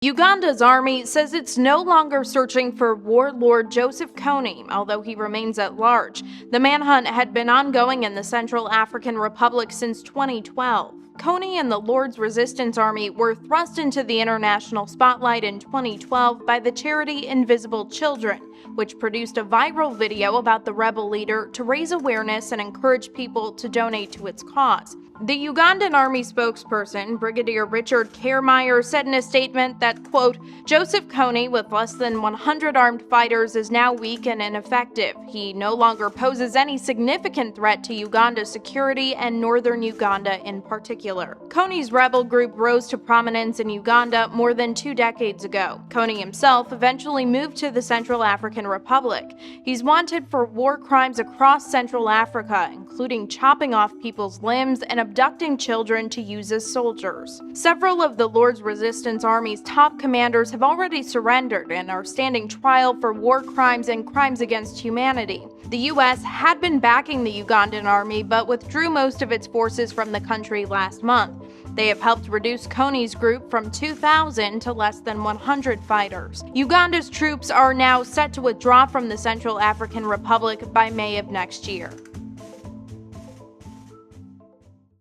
Uganda's army says it's no longer searching for warlord Joseph Kony, although he remains at large. The manhunt had been ongoing in the Central African Republic since 2012. Kony and the Lord's Resistance Army were thrust into the international spotlight in 2012 by the charity Invisible Children, which produced a viral video about the rebel leader to raise awareness and encourage people to donate to its cause. The Ugandan Army spokesperson, Brigadier Richard Karemeyer, said in a statement that, quote, Joseph Kony, with less than 100 armed fighters, is now weak and ineffective. He no longer poses any significant threat to Uganda's security and northern Uganda in particular. Kony's rebel group rose to prominence in Uganda more than 2 decades ago. Kony himself eventually moved to the Central African Republic. He's wanted for war crimes across Central Africa, including chopping off people's limbs and abducting children to use as soldiers. Several of the Lord's Resistance Army's top commanders have already surrendered and are standing trial for war crimes and crimes against humanity. The U.S. had been backing the Ugandan army but withdrew most of its forces from the country last month. They have helped reduce Kony's group from 2,000 to less than 100 fighters. Uganda's troops are now set to withdraw from the Central African Republic by May of next year.